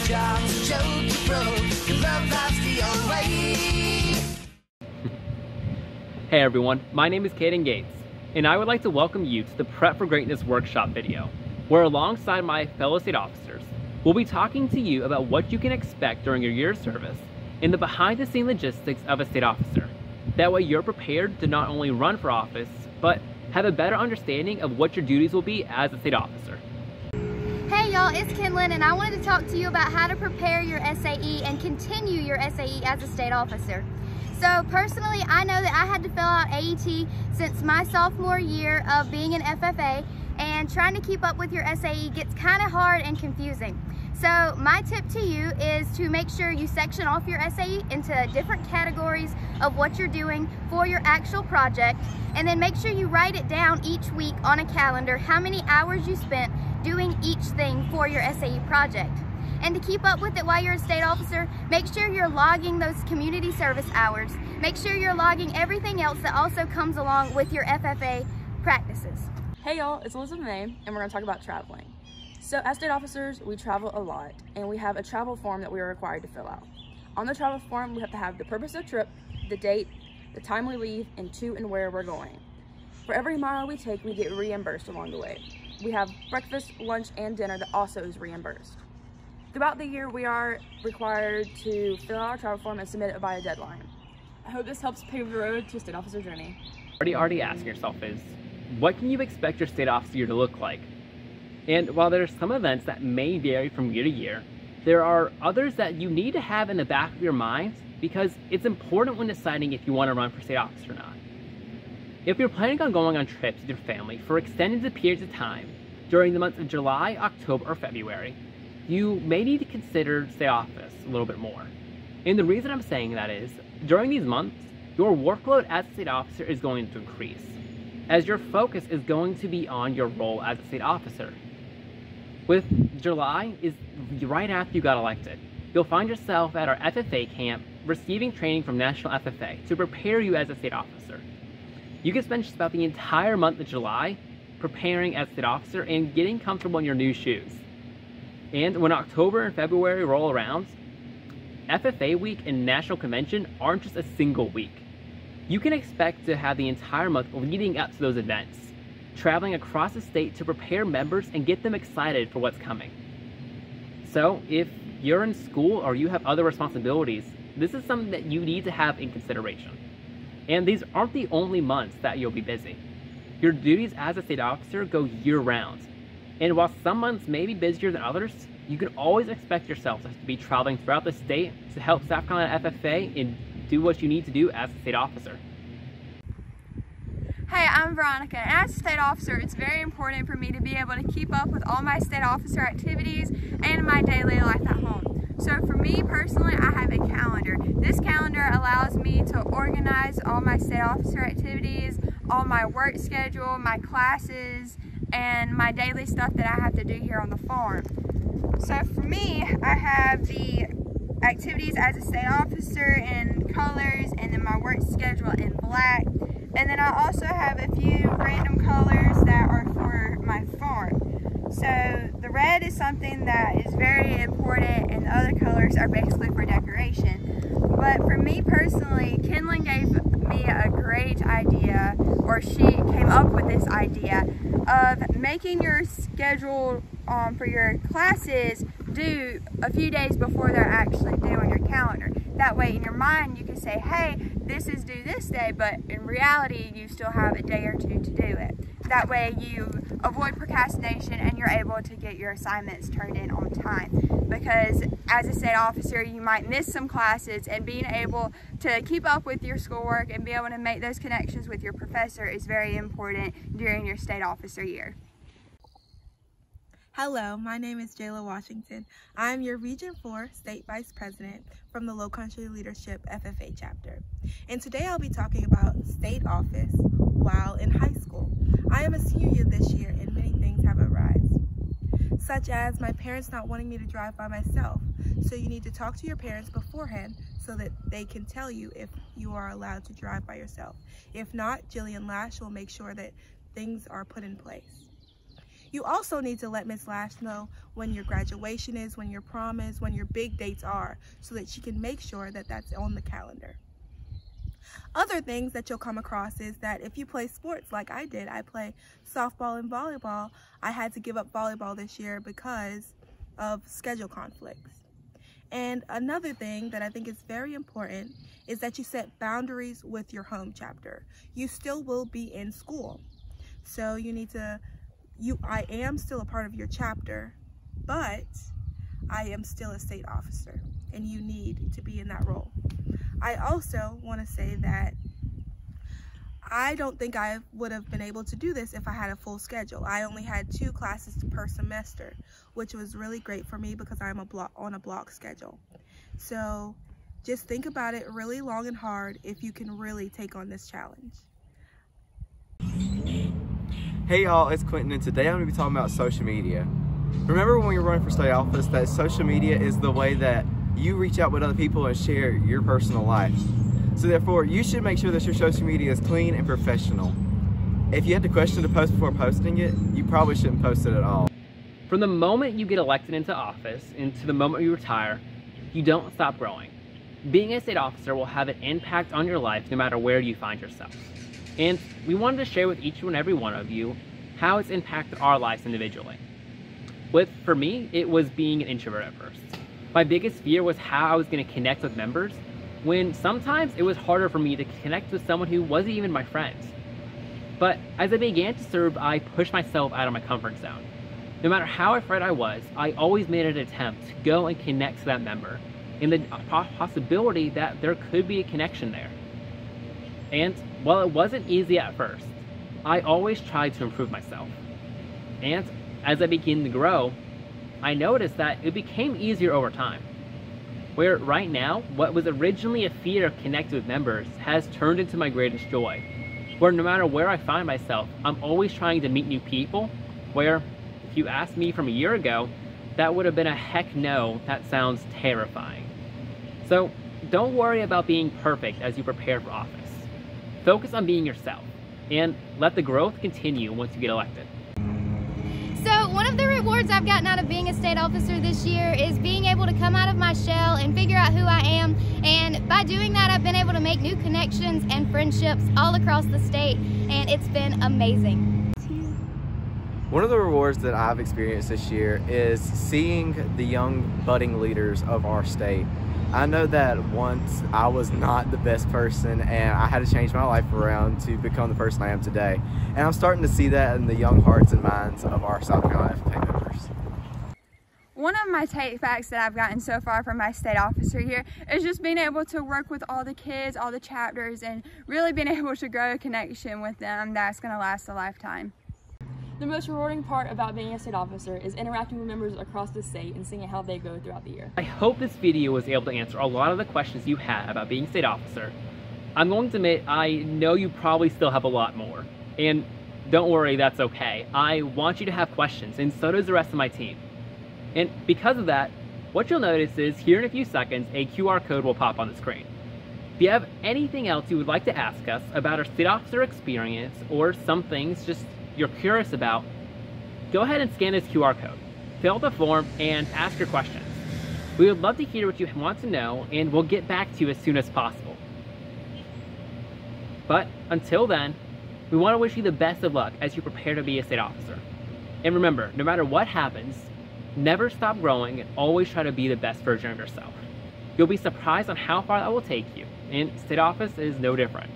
job's a joke, you broke, your love life's the old way. Hey everyone, my name is Caden Gates, and I would like to welcome you to the Prep for Greatness workshop video, where alongside my fellow state officers, we'll be talking to you about what you can expect during your year of service and the behind-the-scenes logistics of a state officer. That way you're prepared to not only run for office, but have a better understanding of what your duties will be as a state officer. Hey y'all, it's Kenlyn, and I wanted to talk to you about how to prepare your SAE and continue your SAE as a state officer. So personally, I know that I had to fill out AET since my sophomore year of being an FFA, and trying to keep up with your SAE gets kind of hard and confusing. So my tip to you is to make sure you section off your SAE into different categories of what you're doing for your actual project, and then make sure you write it down each week on a calendar how many hours you spent doing each thing for your SAE project. And to keep up with it while you're a state officer, make sure you're logging those community service hours. Make sure you're logging everything else that also comes along with your FFA practices. Hey y'all, it's Elizabeth May, and we're going to talk about traveling. So as state officers, we travel a lot, and we have a travel form that we are required to fill out. On the travel form, we have to have the purpose of the trip, the date, the time we leave, and to and where we're going. For every mile we take, we get reimbursed along the way. We have breakfast, lunch, and dinner that also is reimbursed. Throughout the year, we are required to fill out our travel form and submit it by a deadline. I hope this helps pave the road to a state officer journey. Already asking yourself is, what can you expect your state officer year to look like? And while there are some events that may vary from year to year, there are others that you need to have in the back of your mind because it's important when deciding if you want to run for state office or not. If you're planning on going on trips with your family for extended periods of time during the months of July, October, or February, you may need to consider state office a little bit more. And the reason I'm saying that is, during these months, your workload as a state officer is going to increase, as your focus is going to be on your role as a state officer. With July is right after you got elected. You'll find yourself at our FFA camp receiving training from National FFA to prepare you as a state officer. You can spend just about the entire month of July preparing as a state officer and getting comfortable in your new shoes. And when October and February roll around, FFA week and National Convention aren't just a single week. You can expect to have the entire month leading up to those events, traveling across the state to prepare members and get them excited for what's coming. So if you're in school or you have other responsibilities, this is something that you need to have in consideration. And these aren't the only months that you'll be busy. Your duties as a state officer go year-round. And while some months may be busier than others, you can always expect yourself to be traveling throughout the state to help South Carolina FFA and do what you need to do as a state officer. Hey, I'm Veronica, and as a state officer, it's very important for me to be able to keep up with all my state officer activities and my daily life at home. So for me personally, I have a calendar. This calendar allows me to organize all my state officer activities, all my work schedule, my classes, and my daily stuff that I have to do here on the farm. So for me, I have the activities as a state officer in colors, and then my work schedule in black. And then I also have a few random colors that are for my farm. So the red is something that is very important, and the other colors are basically for decoration. But for me personally, Kenlyn gave me a great idea, or she came up with this idea of making your schedule for your classes due a few days before they're actually due on your calendar. That way in your mind you can say, hey, this is due this day, but in reality you still have a day or two to do it. That way you avoid procrastination and you're able to get your assignments turned in on time. Because as a state officer, you might miss some classes, and being able to keep up with your schoolwork and be able to make those connections with your professor is very important during your state officer year. Hello, my name is Jayla Washington. I'm your Region 4 State Vice President from the Low Country Leadership FFA chapter. And today I'll be talking about state office while in high school. I am a senior this year and many things have arisen, such as my parents not wanting me to drive by myself. So you need to talk to your parents beforehand so that they can tell you if you are allowed to drive by yourself. If not, Jillian Lash will make sure that things are put in place. You also need to let Ms. Lash know when your graduation is, when your prom is, when your big dates are, so that she can make sure that that's on the calendar. Other things that you'll come across is that if you play sports like I did, I play softball and volleyball. I had to give up volleyball this year because of schedule conflicts. And another thing that I think is very important is that you set boundaries with your home chapter. You still will be in school. So you need to, I am still a part of your chapter, but I am still a state officer and you need to be in that role. I also want to say that I don't think I would have been able to do this if I had a full schedule. I only had 2 classes per semester, which was really great for me because I'm on a block schedule. So just think about it really long and hard if you can really take on this challenge. Hey y'all, it's Quentin, and today I'm going to be talking about social media. Remember when we were running for state office that social media is the way that you reach out with other people and share your personal life. So therefore, you should make sure that your social media is clean and professional. If you had to question a post before posting it, you probably shouldn't post it at all. From the moment you get elected into office into the moment you retire, you don't stop growing. Being a state officer will have an impact on your life no matter where you find yourself. And we wanted to share with each and every one of you how it's impacted our lives individually. For me, it was being an introvert at first. My biggest fear was how I was going to connect with members, when sometimes it was harder for me to connect with someone who wasn't even my friend. But as I began to serve, I pushed myself out of my comfort zone. No matter how afraid I was, I always made an attempt to go and connect to that member, and the possibility that there could be a connection there. And while it wasn't easy at first, I always tried to improve myself. And as I began to grow, I noticed that it became easier over time. Where right now, what was originally a fear of connecting with members has turned into my greatest joy. Where no matter where I find myself, I'm always trying to meet new people, where if you asked me from a year ago, that would have been a heck no. That sounds terrifying. So don't worry about being perfect as you prepare for office. Focus on being yourself and let the growth continue once you get elected. So one of the rewards I've gotten out of being a state officer this year is being able to come out of my shell and figure out who I am. And by doing that, I've been able to make new connections and friendships all across the state, and it's been amazing. One of the rewards that I've experienced this year is seeing the young budding leaders of our state. I know that once I was not the best person and I had to change my life around to become the person I am today. And I'm starting to see that in the young hearts and minds of our South Carolina FFA members. One of my take backs that I've gotten so far from my state officer here is just being able to work with all the kids, all the chapters, and really being able to grow a connection with them that's going to last a lifetime. The most rewarding part about being a state officer is interacting with members across the state and seeing how they go throughout the year. I hope this video was able to answer a lot of the questions you had about being a state officer. I'm going to admit, I know you probably still have a lot more. And don't worry, that's okay. I want you to have questions, and so does the rest of my team. And because of that, what you'll notice is here in a few seconds, a QR code will pop on the screen. If you have anything else you would like to ask us about our state officer experience or some things just you're curious about, go ahead and scan this QR code, fill out the form, and ask your questions. We would love to hear what you want to know, and we'll get back to you as soon as possible. But until then, we want to wish you the best of luck as you prepare to be a state officer. And remember, no matter what happens, never stop growing and always try to be the best version of yourself. You'll be surprised on how far that will take you, and state office is no different.